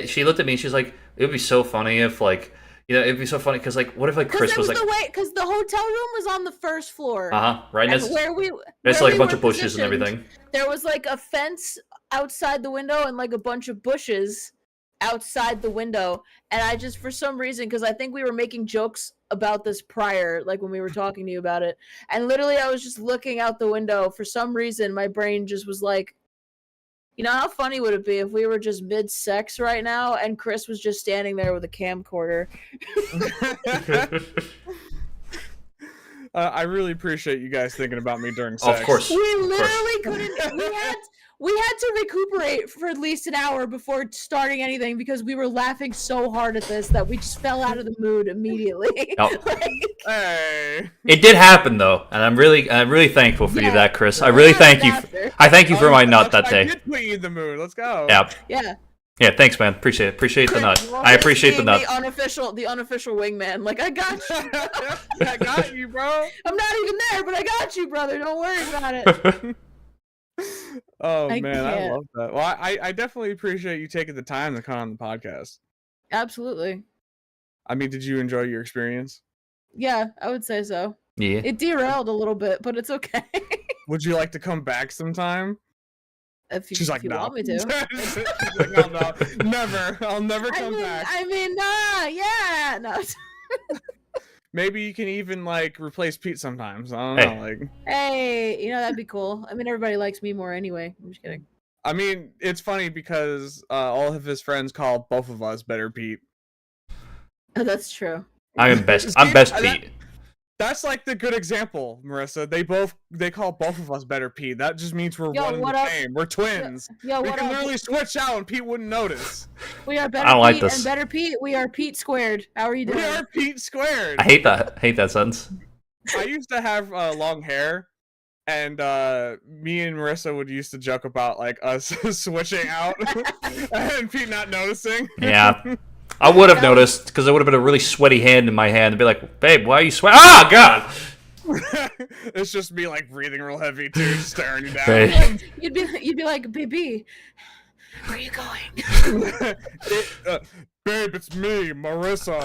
she looked at me and she's like, it would be so funny if it'd be so funny because like, what if like Chris was like, because the hotel room was on the first floor. Right next there's like a bunch of bushes and everything. There was like a fence outside the window and like a bunch of bushes outside the window, and I just, for some reason, because I think we were making jokes about this prior, like when we were talking to you about it, and literally I was just looking out the window. For some reason my brain just was like, how funny would it be if we were just mid-sex right now and Chris was just standing there with a camcorder? I really appreciate you guys thinking about me during sex. Of course. We literally couldn't. We had to recuperate for at least an hour before starting anything because we were laughing so hard at this that we just fell out of the mood immediately. Oh. Hey. It did happen though, and I'm really thankful for you that, Chris. I really thank you. I thank you for my nut that day. I did put you in the mood. Let's go. Yeah. Yeah, thanks, man. Appreciate it. Appreciate the nut. I appreciate the nut. The unofficial wingman. Like, I got you. I got you, bro. I'm not even there, but I got you, brother. Don't worry about it. Oh man, I love that. Well, I definitely appreciate you taking the time to come on the podcast. Absolutely. I mean, did you enjoy your experience? Yeah, I would say so. Yeah. It derailed a little bit, but it's okay. Would you like to come back sometime? She's like, if you no. want me to. She's like, no, never. I'll never come back. Yeah, no. Maybe you can even like replace Pete sometimes. I don't know. Like, hey, that'd be cool. I mean, everybody likes me more anyway. I'm just kidding. I mean, it's funny because all of his friends call both of us Better Pete. Oh, that's true. I'm best Pete. That's like the good example, Marissa. They call both of us Better Pete. That just means we're one and the same. We're twins. We can literally switch out and Pete wouldn't notice. We are Better Pete like this. And Better Pete. We are Pete squared. How are you doing? We are Pete squared. I hate that. Hate that sentence. I used to have long hair, and me and Marissa would used to joke about like us switching out and Pete not noticing. Yeah. I would have noticed because it would have been a really sweaty hand in my hand and be like, babe, why are you sweating? Ah, God! It's just me like breathing real heavy too, just staring you down. Right. You'd be like, baby, where are you going? Babe, it's me, Marissa.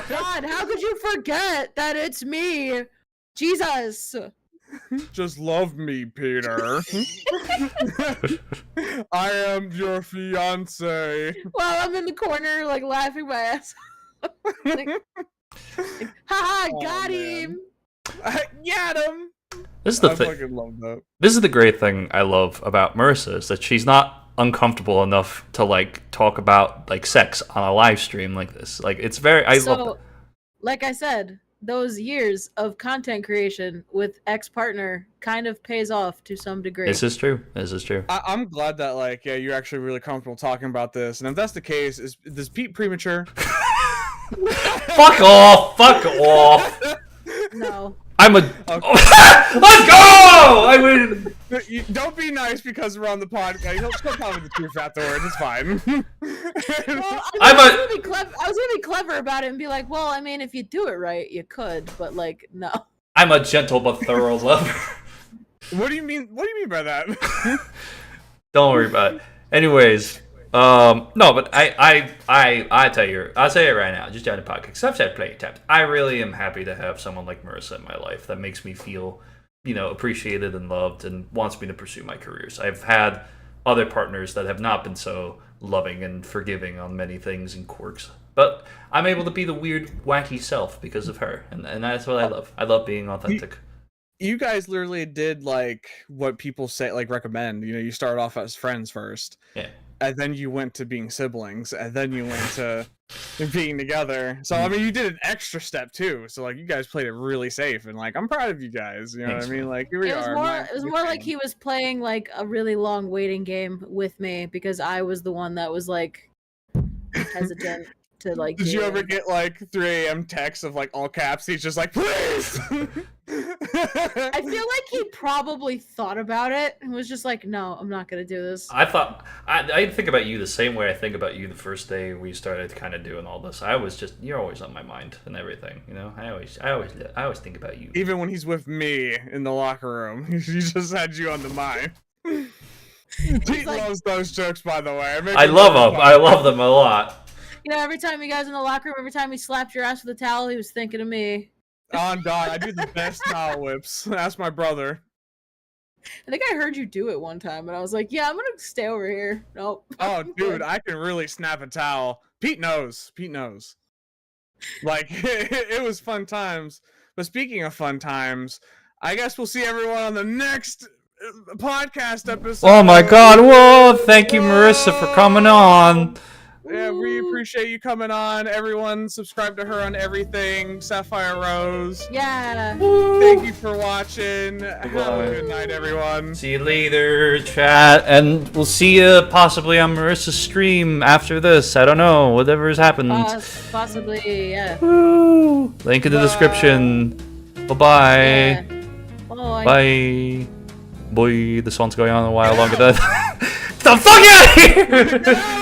God, how could you forget that it's me? Jesus. Just love me, Peter. I am your fiance. Well, I'm in the corner, like, laughing my ass off. Like, haha, got him. Got him. This is the I thing. fucking love that. This is the great thing I love about Marissa is that she's not uncomfortable enough to like talk about like sex on a live stream like this. Like it's very. I love that. Like I said, those years of content creation with ex-partner kind of pays off to some degree. This is true. This is true. I'm glad that like you're actually really comfortable talking about this. And if that's the case, is Pete premature? Fuck off! Fuck off! No. I'm a. Okay. Let's go! I win. Don't be nice because we're on the podcast. Don't tell me the truth afterwards. It's fine. Well, I was gonna be clever about it and be like, well, I mean, if you do it right, you could, but like, no. I'm a gentle but thorough lover. What do you mean? What do you mean by that? Don't worry about it. Anyways, no, but I tell you, I'll say it right now, just on the podcast. 'Cause I've said plenty of times, I really am happy to have someone like Marissa in my life that makes me feel, appreciated and loved and wants me to pursue my careers. I've had other partners that have not been so loving and forgiving on many things and quirks, but I'm able to be the weird, wacky self because of her, and that's what I love. I love being authentic. You guys literally did like what people say, like recommend. You started off as friends first. Yeah. And then you went to being siblings, and then you went to being together. So I mean, you did an extra step too. So like, you guys played it really safe, and like, I'm proud of you guys. You know Thanks, what I mean? man. Like, here we are. It was more like he was playing like a really long waiting game with me because I was the one that was like hesitant to like. Did you ever get like 3 a.m. texts of like all caps? He's just like, please. I feel like he probably thought about it and was just like, no, I'm not gonna do this. I think about you the same way I think about you the first day we started kind of doing all this. You're always on my mind and everything. I always think about you. Even when he's with me in the locker room, he just had you on the mind. Pete loves those jokes, by the way. I love them. I love them a lot. Every time you guys in the locker room, every time he slapped your ass with a towel, he was thinking of me. On God, I do the best towel whips. Ask my brother. I think I heard you do it one time, and I was like, yeah, I'm gonna stay over here. Nope. Oh, dude, I can really snap a towel. Pete knows. Like, it was fun times. But speaking of fun times, I guess we'll see everyone on the next podcast episode. Oh my God! Whoa! Thank you, Marissa, for coming on. Yeah, we appreciate you coming on. Everyone, subscribe to her on everything. Sapphire Rose. Yeah. Thank you for watching. Have a good night, everyone. See you later, chat, and we'll see you possibly on Marissa's stream after this. I don't know, whatever has happened. Possibly, yeah. Woo! Link in the description. Bye-bye. Yeah. Bye. Bye. Boy, this one's going on a while longer than... Get the fuck out of here! Get out of here!